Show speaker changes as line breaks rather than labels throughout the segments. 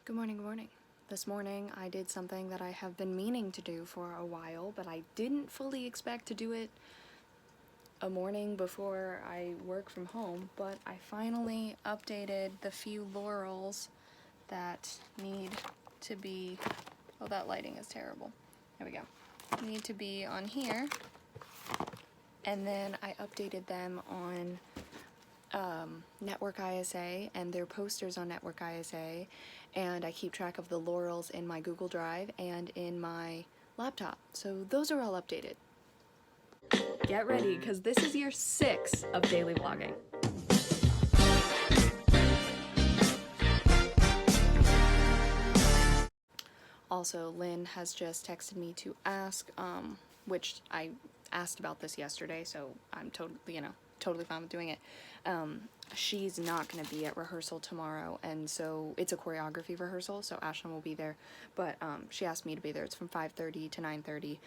Good morning, good morning. This morning I did something that I have been meaning to do for a while, but I didn't fully expect to do it a morning before I work from home, but I finally updated the few laurels that need to be, oh, that lighting is terrible. There we go. Need to be on here, and then I updated them on Network ISA and their posters on Network ISA, and I keep track of the laurels in my Google Drive and in my laptop. So those are all updated. Get ready, because this is year 6 of daily vlogging. Also, Lynn has just texted me to ask, which I asked about this yesterday, so I'm totally fine with doing it. She's not going to be at rehearsal tomorrow, and so it's a choreography rehearsal, so Ashlyn will be there, but she asked me to be there. It's from 5:30 to 9:30,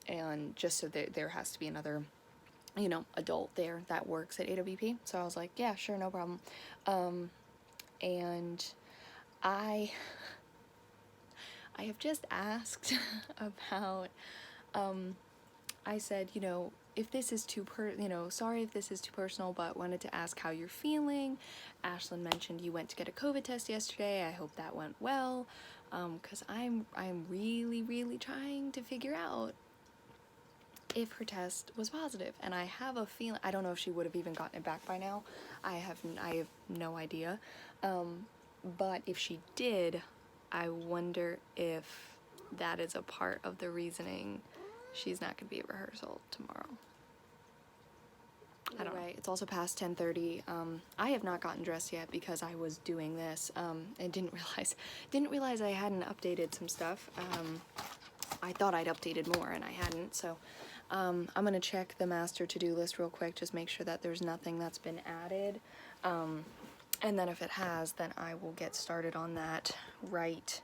and just so that there has to be another, adult there that works at AWP, so I was like, yeah, sure, no problem. And I have just asked about, I said, if this is too sorry if this is too personal, but wanted to ask how you're feeling. Ashlyn mentioned you went to get a COVID test yesterday. I hope that went well, because I'm really trying to figure out if her test was positive, and I have a feeling, I don't know if she would have even gotten it back by now. I have no idea, but if she did, I wonder if that is a part of the reasoning she's not going to be at rehearsal tomorrow. I don't know. It's also past 10:30. I have not gotten dressed yet because I was doing this, and didn't realize I hadn't updated some stuff. I thought I'd updated more and I hadn't, so I'm gonna check the master to-do list real quick, just make sure that there's nothing that's been added, and then if it has, then I will get started on that right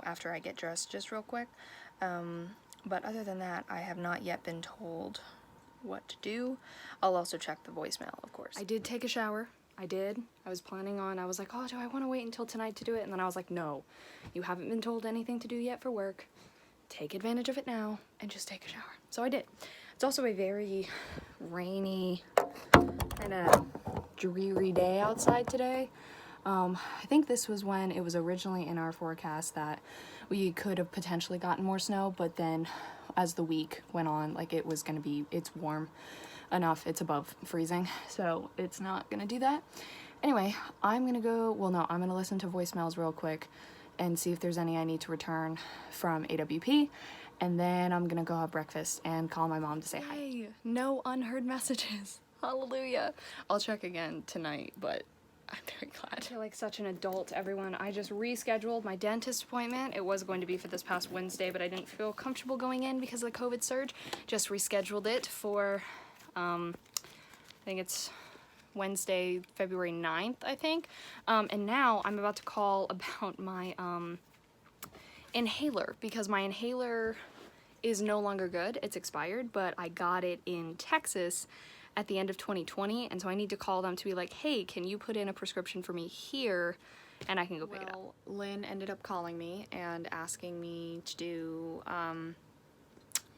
after I get dressed, just real quick. But other than that, I have not yet been told what to do. I'll also check the voicemail, of course. I did take a shower. I did. I was like, oh, do I want to wait until tonight to do it? And then I was like, no, you haven't been told anything to do yet for work. Take advantage of it now and just take a shower. So I did. It's also a very rainy and a dreary day outside today. I think this was when it was originally in our forecast that we could have potentially gotten more snow, but then as the week went on, like, it's warm enough, it's above freezing, so it's not gonna do that. Anyway, I'm gonna listen to voicemails real quick and see if there's any I need to return from AWP, and then I'm gonna go have breakfast and call my mom to say hi. Yay, no unheard messages. Hallelujah. I'll check again tonight, but I'm very glad. I feel like such an adult, everyone. I just rescheduled my dentist appointment. It was going to be for this past Wednesday, but I didn't feel comfortable going in because of the COVID surge. Just rescheduled it for, I think it's Wednesday, February 9th, I think. And now I'm about to call about my inhaler, because my inhaler is no longer good. It's expired, but I got it in Texas at the end of 2020, and so I need to call them to be like, hey, can you put in a prescription for me here, and I can go pick it up. Lynn ended up calling me and asking me to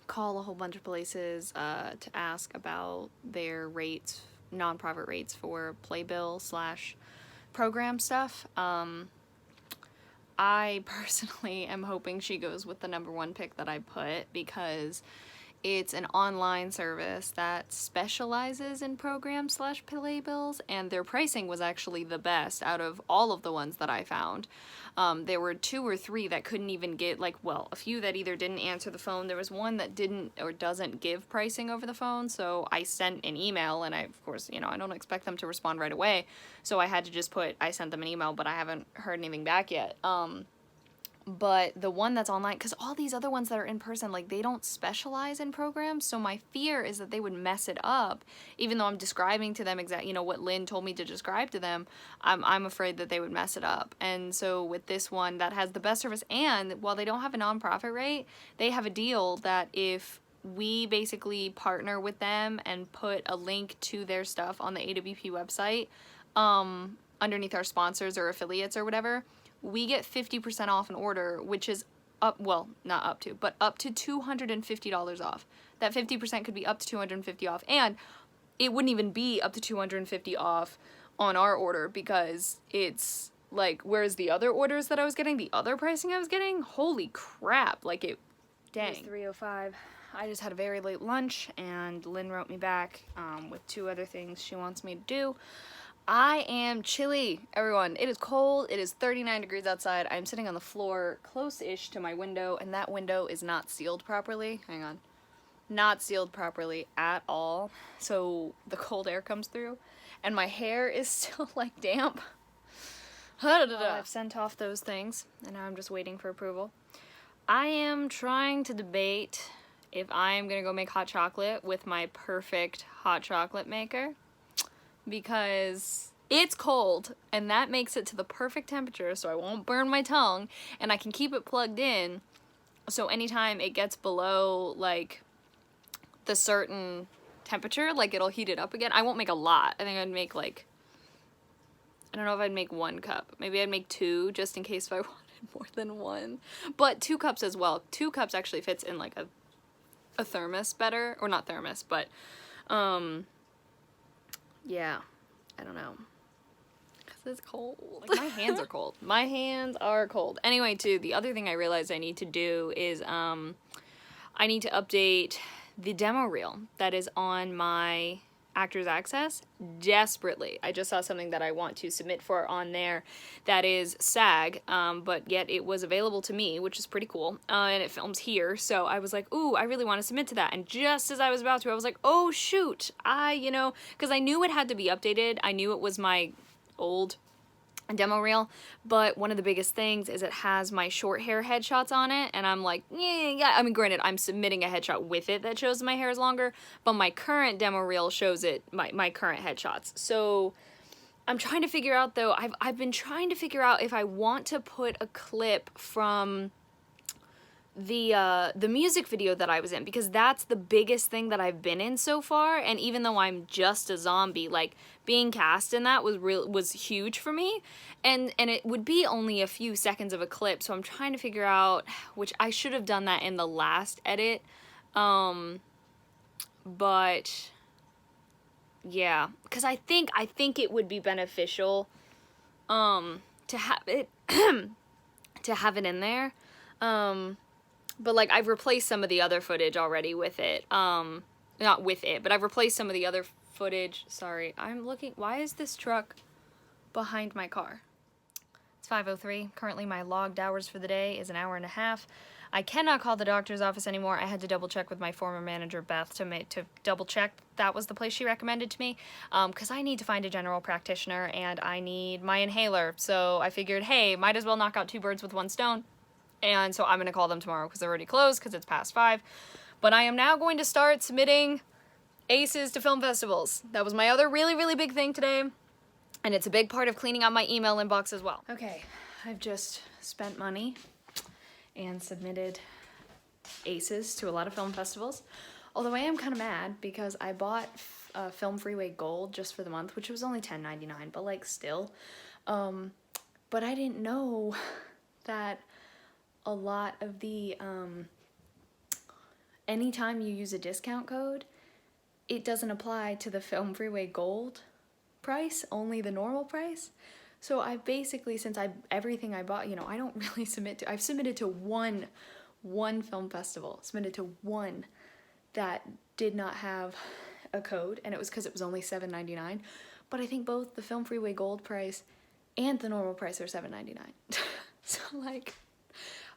call a whole bunch of places to ask about their rates, non-profit rates for Playbill / program stuff. I personally am hoping she goes with the #1 pick that I put, because it's an online service that specializes in programs / playbills, and their pricing was actually the best out of all of the ones that I found. There were 2 or 3 that couldn't even get, a few that either didn't answer the phone. There was one that didn't or doesn't give pricing over the phone, so I sent an email, and of course, I don't expect them to respond right away, so I had to just put, I sent them an email, but I haven't heard anything back yet. But the one that's online, because all these other ones that are in person, they don't specialize in programs, so my fear is that they would mess it up, even though I'm describing to them what Lynn told me to describe to them. I'm afraid that they would mess it up. And so with this one that has the best service, and while they don't have a nonprofit rate, they have a deal that if we basically partner with them and put a link to their stuff on the AWP website, underneath our sponsors or affiliates or whatever, we get 50% off an order, which is up, well, not up to, but up to $250 off. That 50% could be up to $250 off, and it wouldn't even be up to $250 off on our order because it's like, whereas the other orders that I was getting, the other pricing I was getting, holy crap, like it, dang. It's 3:05. I just had a very late lunch, and Lynn wrote me back with 2 other things she wants me to do. I am chilly, everyone. It is cold. It is 39 degrees outside. I'm sitting on the floor close-ish to my window, and that window is not sealed properly. Hang on. Not sealed properly at all. So the cold air comes through, and my hair is still like damp. I've sent off those things, and now I'm just waiting for approval. I am trying to debate if I am gonna go make hot chocolate with my perfect hot chocolate maker, because it's cold, and that makes it to the perfect temperature so I won't burn my tongue, and I can keep it plugged in, so anytime it gets below, like, the certain temperature, like, it'll heat it up again. I won't make a lot. I think I'd make, like, I don't know if I'd make 1 cup. Maybe I'd make 2, just in case if I wanted more than 1. But 2 cups as well. 2 cups actually fits in, like, a thermos better. Or not thermos, but, yeah. I don't know. Because it's cold. Like, my hands are cold. My hands are cold. Anyway, too, the other thing I realized I need to do is, I need to update the demo reel that is on my Actors Access desperately. I just saw something that I want to submit for on there that is SAG, but yet it was available to me, which is pretty cool, and it films here, so I was like, ooh, I really want to submit to that, and just as I was about to, I was like, oh shoot, because I knew it had to be updated. I knew it was my old demo reel, but one of the biggest things is it has my short hair headshots on it, and I'm like, yeah. I mean, granted, I'm submitting a headshot with it that shows my hair is longer, but my current demo reel shows it, my current headshots. So I'm trying to figure out, though, I've been trying to figure out if I want to put a clip from the music video that I was in, because that's the biggest thing that I've been in so far, and even though I'm just a zombie, like, being cast in that was huge for me, and it would be only a few seconds of a clip, so I'm trying to figure out, which I should have done that in the last edit, but yeah, because I think it would be beneficial to have it to have it in there, but, like, I've replaced some of the other footage already with it. Not with it, but I've replaced some of the other footage. Sorry, I'm looking. Why is this truck behind my car? It's 5:03. Currently, my logged hours for the day is 1.5 hours. I cannot call the doctor's office anymore. I had to double check with my former manager, Beth, to double check that was the place she recommended to me, because I need to find a general practitioner, and I need my inhaler. So I figured, hey, might as well knock out 2 birds with 1 stone. And so I'm going to call them tomorrow because they're already closed because it's past 5. But I am now going to start submitting ACEs to film festivals. That was my other really, really big thing today. And it's a big part of cleaning out my email inbox as well. Okay, I've just spent money and submitted ACEs to a lot of film festivals. Although I am kind of mad because I bought Film Freeway Gold just for the month, which was only $10.99, but, like, still. But I didn't know that a lot of the, anytime you use a discount code, it doesn't apply to the Film Freeway Gold price, only the normal price. So I basically, since everything I bought, you know, I don't really submit to, I've submitted to one film festival, submitted to one that did not have a code, and it was because it was only $7.99, but I think both the Film Freeway Gold price and the normal price are $7.99. So, like,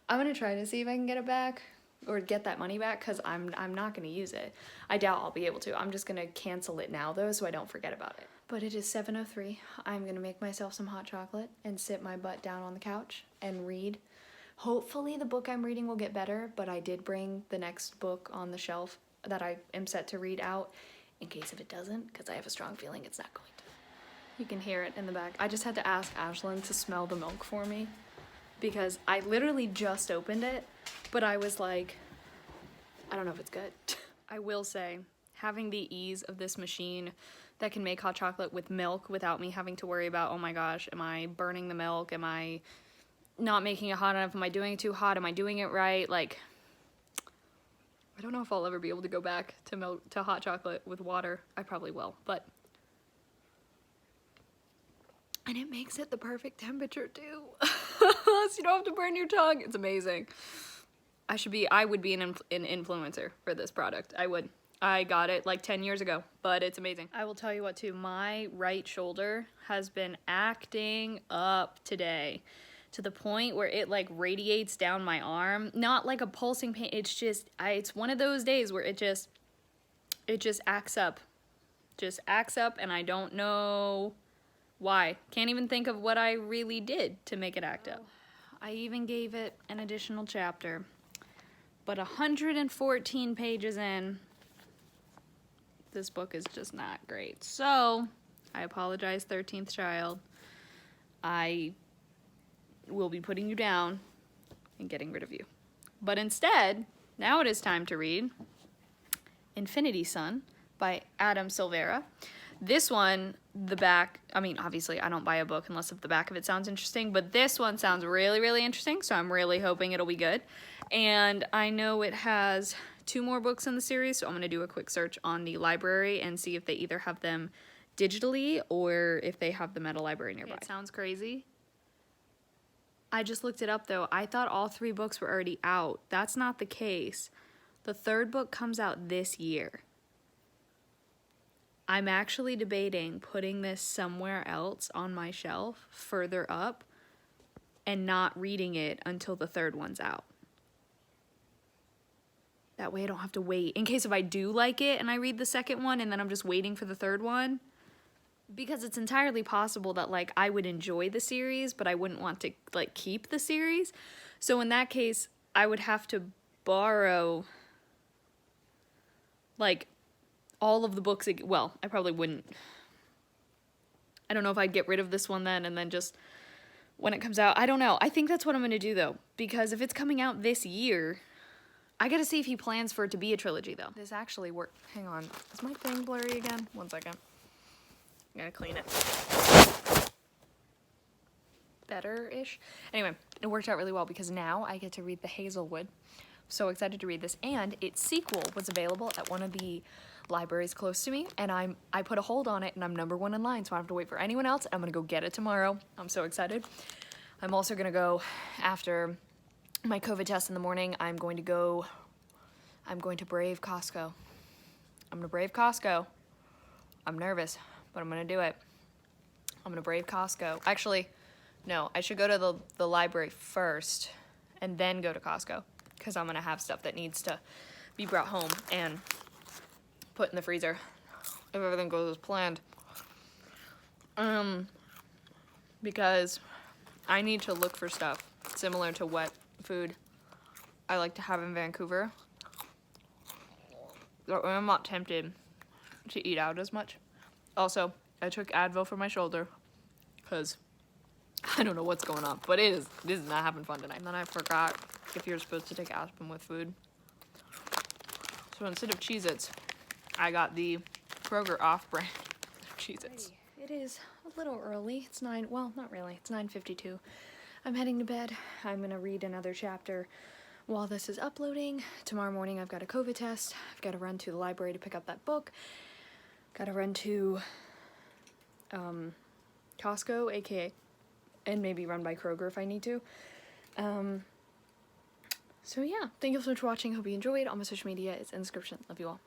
I'm gonna try to see if I can get it back, or get that money back, because I'm not gonna use it. I doubt I'll be able to. I'm just gonna cancel it now, though, so I don't forget about it. But it is 7:03. I'm gonna make myself some hot chocolate and sit my butt down on the couch and read. Hopefully the book I'm reading will get better, but I did bring the next book on the shelf that I am set to read out in case if it doesn't, because I have a strong feeling it's not going to. You can hear it in the back. I just had to ask Ashlyn to smell the milk for me, because I literally just opened it, but I was like, I don't know if it's good. I will say, having the ease of this machine that can make hot chocolate with milk without me having to worry about, oh my gosh, am I burning the milk? Am I not making it hot enough? Am I doing it too hot? Am I doing it right? Like, I don't know if I'll ever be able to go back to hot chocolate with water. I probably will, but. And it makes it the perfect temperature too. So you don't have to burn your tongue. It's amazing. I would be an influencer for this product. I would. I got it like 10 years ago, but it's amazing. I will tell you what too, my right shoulder has been acting up today to the point where it like radiates down my arm. Not like a pulsing pain, it's just, it's one of those days where it just acts up. Just acts up and I don't know why. Can't even think of what I really did to make it act up. I even gave it an additional chapter. But 114 pages in, this book is just not great. So, I apologize, 13th child. I will be putting you down and getting rid of you. But instead, now it is time to read Infinity Sun by Adam Silvera. This one, the back, I mean, obviously I don't buy a book unless if the back of it sounds interesting, but this one sounds really, really interesting, so I'm really hoping it'll be good. And I know it has 2 more books in the series, so I'm going to do a quick search on the library and see if they either have them digitally or if they have them at a library nearby. It sounds crazy. I just looked it up though. I thought all 3 books were already out. That's not the case. The 3rd book comes out this year. I'm actually debating putting this somewhere else on my shelf, further up, and not reading it until the 3rd one's out. That way I don't have to wait. In case if I do like it and I read the 2nd one and then I'm just waiting for the 3rd one. Because it's entirely possible that, like, I would enjoy the series, but I wouldn't want to, like, keep the series. So in that case, I would have to borrow, like, all of the books. Well, I probably wouldn't. I don't know if I'd get rid of this one then and then just when it comes out. I don't know. I think that's what I'm going to do though, because if it's coming out this year, I got to see if he plans for it to be a trilogy though. This actually worked. Hang on. Is my thing blurry again? One second. I gotta clean it. Better-ish. Anyway, it worked out really well because now I get to read The Hazelwood. So excited to read this, and its sequel was available at one of the libraries close to me, and I put a hold on it, and I'm #1 in line, so I don't have to wait for anyone else. I'm gonna go get it tomorrow. I'm so excited. I'm also gonna go after my COVID test in the morning. I'm going to brave Costco. I'm gonna brave Costco. I'm nervous, but I'm gonna do it. I'm gonna brave Costco. Actually, no, I should go to the library first and then go to Costco, because I'm gonna have stuff that needs to be brought home and put in the freezer if everything goes as planned. Because I need to look for stuff similar to what food I like to have in Vancouver. I'm not tempted to eat out as much. Also, I took Advil for my shoulder because I don't know what's going on, but this is not having fun tonight. And then I forgot if you're supposed to take aspirin with food. So instead of Cheez-Its, I got the Kroger off-brand Cheez-Its. It is a little early. It's 9, well, not really. It's 9:52. I'm heading to bed. I'm going to read another chapter while this is uploading. Tomorrow morning I've got a COVID test. I've got to run to the library to pick up that book. Got to run to Costco, aka, and maybe run by Kroger if I need to. So yeah, thank you so much for watching. Hope you enjoyed. All my social media is in the description. Love you all.